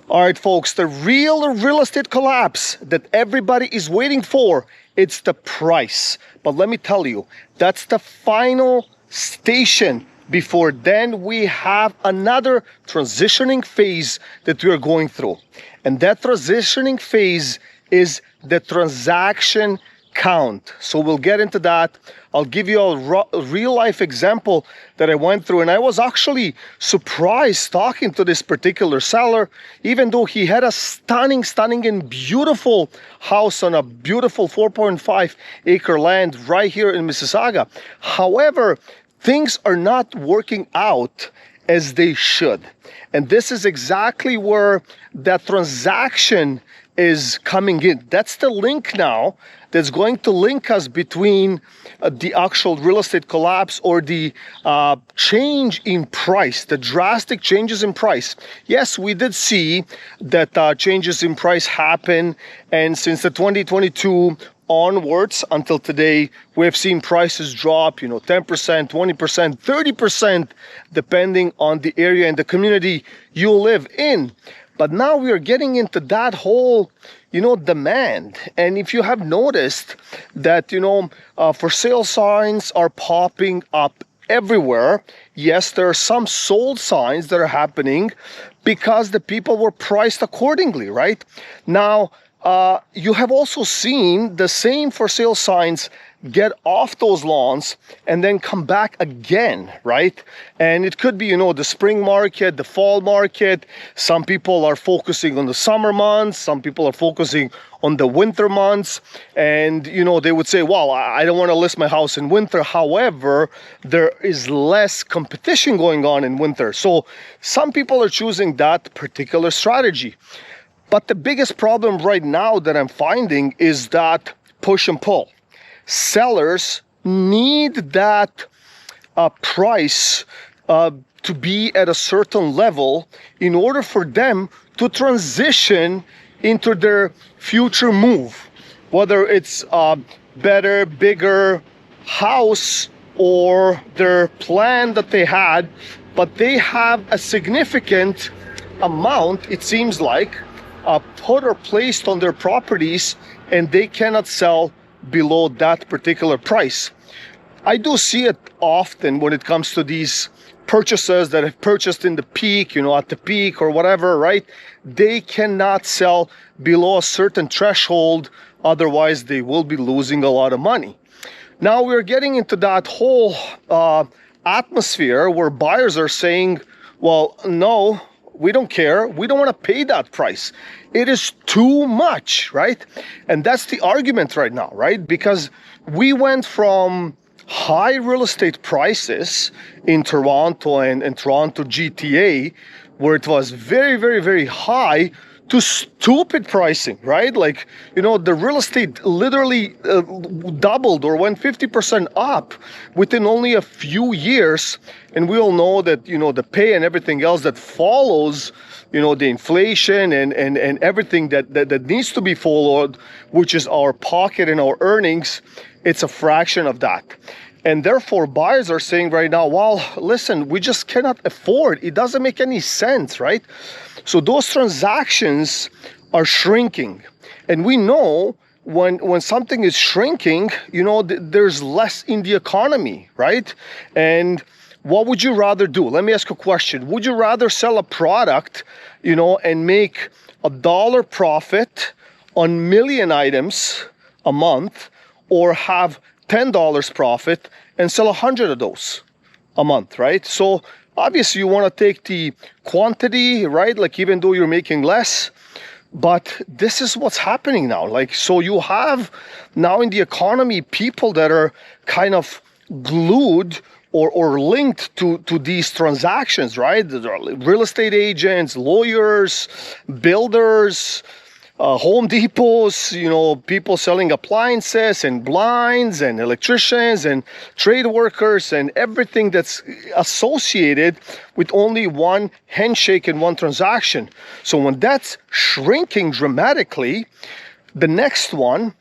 All right, folks, the real estate collapse that everybody is waiting for, it's the price. But let me tell you, that's the final station. Before then, we have another transitioning phase that we are going through. And that transitioning phase is the transaction count. So we'll get into that. I'll give you a real life example that I went through, and I was actually surprised talking to this particular seller, even though he had a stunning and beautiful house on a beautiful 4.5 acre land right here in Mississauga. However, things are not working out as they should. And this is exactly where that transaction is coming in. That's the link now that's going to link us between the actual real estate collapse or the change in price, the drastic changes in price. Yes, we did see that changes in price happen, and since the 2022 onwards until today, we have seen prices drop, 10%, 20%, 30%, depending on the area and the community you live in. But now we are getting into that whole, demand. And if you have noticed that, for sale signs are popping up everywhere. Yes, there are some sold signs that are happening because the people were priced accordingly, right? Now, you have also seen the same for sale signs get off those lawns and then come back again, right? And it could be, the spring market, the fall market. Some people are focusing on the summer months. Some people are focusing on the winter months. And, they would say, well, I don't want to list my house in winter. However, there is less competition going on in winter. So some people are choosing that particular strategy. But the biggest problem right now that I'm finding is that push and pull. Sellers need that price to be at a certain level in order for them to transition into their future move, whether it's a better, bigger house or their plan that they had, but they have a significant amount, it seems like, put or placed on their properties, and they cannot sell below that particular price. I do see it often when it comes to these purchases that have purchased in the peak, at the peak or whatever, right? They cannot sell below a certain threshold, otherwise they will be losing a lot of money. Now we're getting into that whole atmosphere where buyers are saying, well, no, we don't care. We don't want to pay that price. It is too much, right? And that's the argument right now, right? Because we went from high real estate prices in Toronto and Toronto GTA, where it was very, very, very high, to stupid pricing, right? Like, the real estate literally doubled or went 50% up within only a few years. And we all know that, the pay and everything else that follows, the inflation and everything that needs to be followed, which is our pocket and our earnings, it's a fraction of that. And therefore, buyers are saying right now, well, listen, we just cannot afford. It doesn't make any sense, right? So those transactions are shrinking. And we know when something is shrinking, there's less in the economy, right? And what would you rather do? Let me ask you a question. Would you rather sell a product, and make $1 profit on million items a month, or have $10 profit and sell 100 of those a month, right? So obviously you want to take the quantity, right? Like, even though you're making less, but this is what's happening now. Like, so you have now in the economy people that are kind of glued or linked to these transactions, right? Real estate agents, lawyers, builders, Home Depots, people selling appliances and blinds and electricians and trade workers and everything that's associated with only one handshake and one transaction. So when that's shrinking dramatically, the next one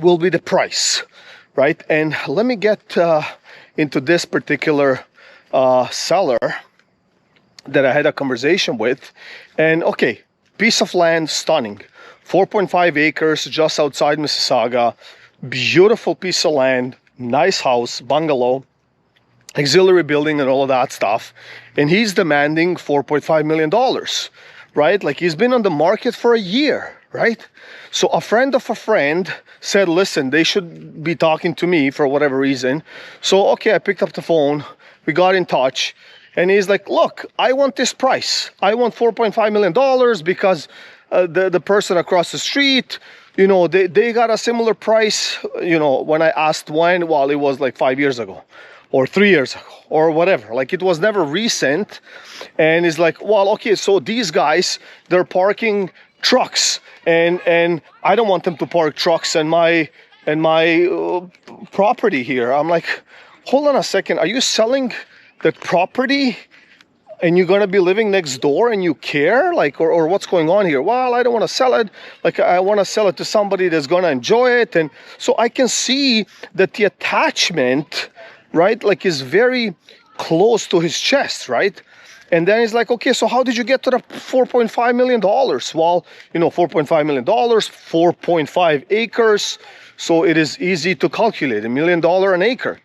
will be the price, right? And let me get into this particular seller. that I had a conversation with. And okay, piece of land, stunning. 4.5 acres just outside Mississauga. Beautiful piece of land, nice house, bungalow, auxiliary building and all of that stuff. And he's demanding $4.5 million, right? Like he's been on the market for a year, right? So a friend of a friend said, listen, they should be talking to me for whatever reason. So, okay, I picked up the phone, we got in touch, and he's like, look, I want this price. I want $4.5 million because the person across the street, you know, they got a similar price, you know, when I asked when, well, it was like 5 years ago or 3 years ago or whatever. Like it was never recent. And it's like, well, okay, so these guys, they're parking trucks and I don't want them to park trucks in my property here. I'm like, hold on a second. Are you selling the property and you're going to be living next door and you care, like, or what's going on here? Well, I don't want to sell it. Like, I want to sell it to somebody that's going to enjoy it. And so I can see that the attachment, right, like is very close to his chest, right? And then he's like, okay, so how did you get to the $4.5 million? Well, you know, $4.5 million, 4.5 acres. So it is easy to calculate, $1 million an acre.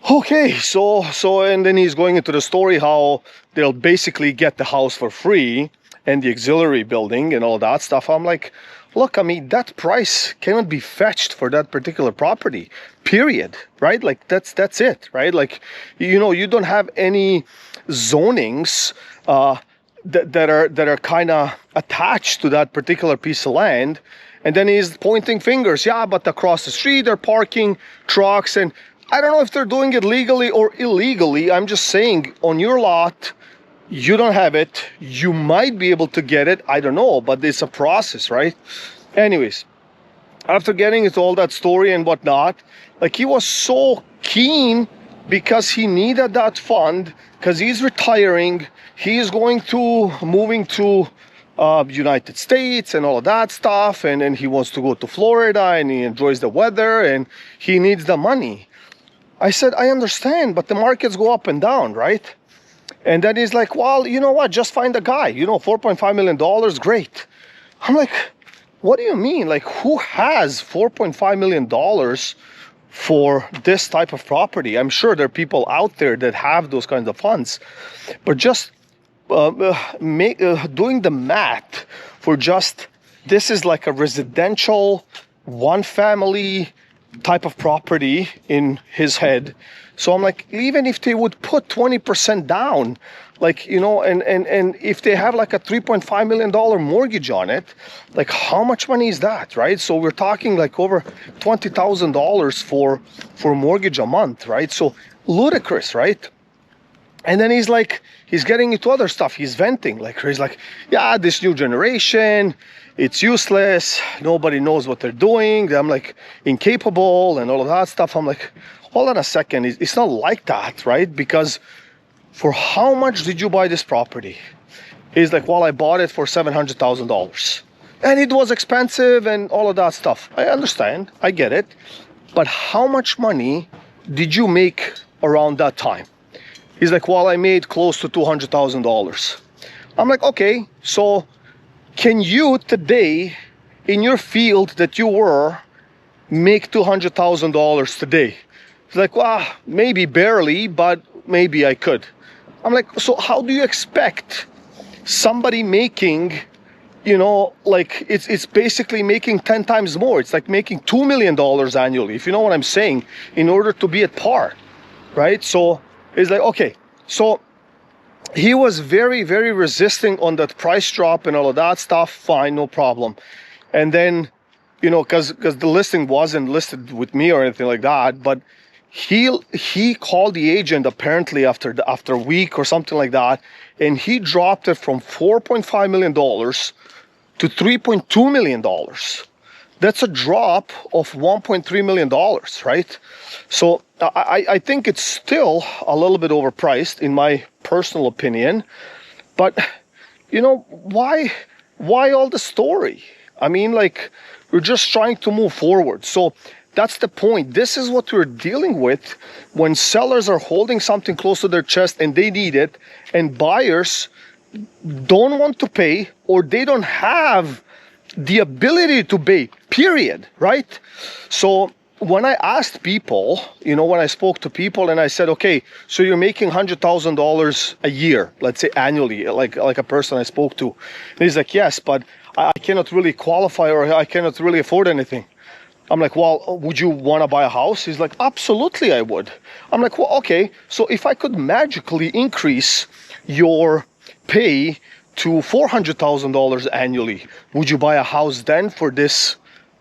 Okay, so and then he's going into the story how they'll basically get the house for free and the auxiliary building and all that stuff. I'm like, look, I mean, that price cannot be fetched for that particular property, period, right? Like that's it, right? Like, you know, you don't have any zonings that are kind of attached to that particular piece of land. And then he's pointing fingers. Yeah, but across the street they're parking trucks, and I don't know if they're doing it legally or illegally. I'm just saying, on your lot, you don't have it. You might be able to get it. I don't know, but it's a process, right? Anyways, after getting into all that story and whatnot, like he was so keen because he needed that fund, because he's retiring. He's moving to United States and all of that stuff. And then he wants to go to Florida and he enjoys the weather and he needs the money. I said, I understand, but the markets go up and down, right? And then he's like, well, you know what? Just find a guy, you know, $4.5 million, great. I'm like, what do you mean? Like, who has $4.5 million for this type of property? I'm sure there are people out there that have those kinds of funds, but just doing the math for just, this is like a residential, one family type of property in his head. So I'm like, even if they would put 20% down, like, you know, and if they have like a $3.5 million mortgage on it, like how much money is that, right? So we're talking like over $20,000 for mortgage a month, right? So ludicrous, right? And then he's like, he's getting into other stuff. He's venting, like he's like, yeah, this new generation, it's useless. Nobody knows what they're doing. I'm like, incapable and all of that stuff. I'm like, hold on a second. It's not like that, right? Because for how much did you buy this property? He's like, well, I bought it for $700,000. And it was expensive and all of that stuff. I understand. I get it. But how much money did you make around that time? He's like, well, I made close to $200,000. I'm like, okay, so can you today, in your field that you were, make $200,000 today? He's like, well, maybe barely, but maybe I could. I'm like, so how do you expect somebody making, you know, like it's basically making 10 times more. It's like making $2 million annually, if you know what I'm saying, in order to be at par, right? So it's like, okay, so he was very, very resisting on that price drop and all of that stuff. Fine, no problem. And then, you know, because the listing wasn't listed with me or anything like that, but he called the agent apparently after a week or something like that, and he dropped it from $4.5 million to $3.2 million. That's a drop of $1.3 million, right? So I think it's still a little bit overpriced in my personal opinion, but you know, why all the story? I mean, like, we're just trying to move forward. So that's the point. This is what we're dealing with when sellers are holding something close to their chest and they need it, and buyers don't want to pay, or they don't have the ability to pay, period, right? So when I asked people, you know, when I spoke to people and I said, okay, so you're making $100,000 a year, let's say annually, like a person I spoke to. And he's like, yes, but I cannot really qualify, or I cannot really afford anything. I'm like, well, would you want to buy a house? He's like, absolutely, I would. I'm like, well, okay, so if I could magically increase your pay to $400,000 annually, would you buy a house then for this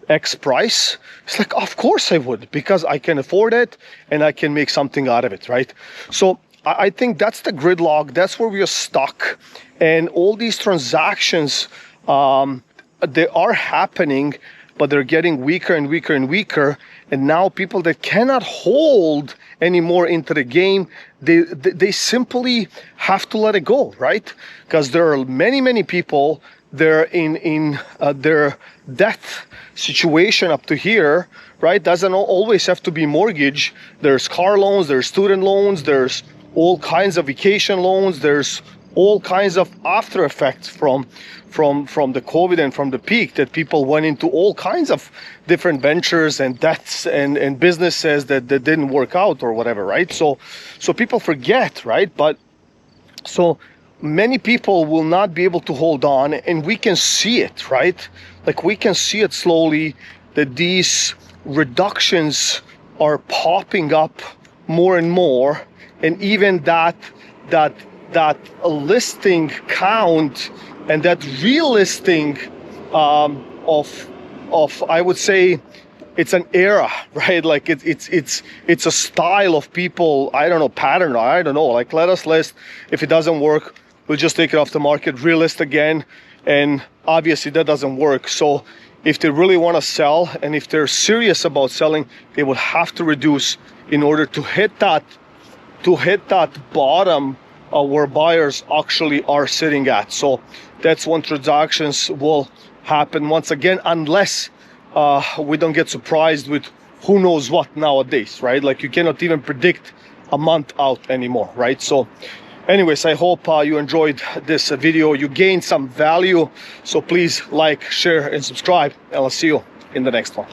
X price? It's like, of course I would, because I can afford it and I can make something out of it, right? So I think that's the gridlock. That's where we are stuck. And all these transactions, they are happening, but they're getting weaker and weaker and weaker. And now people that cannot hold anymore into the game, they simply have to let it go, right? Because there are many people, they're in their death situation up to here, right? Doesn't always have to be mortgage. There's car loans, there's student loans, there's all kinds of vacation loans, there's all kinds of after effects from the COVID and from the peak, that people went into all kinds of different ventures and debts and businesses that didn't work out or whatever, right? So people forget, right? But so many people will not be able to hold on, and we can see it, right? Like, we can see it slowly, that these reductions are popping up more and more, and even that listing count and that relisting of I would say it's an era, right? Like it's a style of people, I don't know, pattern, I don't know, like, let us list, if it doesn't work, we'll just take it off the market, relist again, and obviously that doesn't work. So if they really want to sell, and if they're serious about selling, they would have to reduce in order to hit that bottom where buyers actually are sitting at. So that's when transactions will happen once again, unless we don't get surprised with who knows what nowadays, right? Like, you cannot even predict a month out anymore, right? So anyways, I hope you enjoyed this video, you gained some value. So please like, share, and subscribe, and I'll see you in the next one.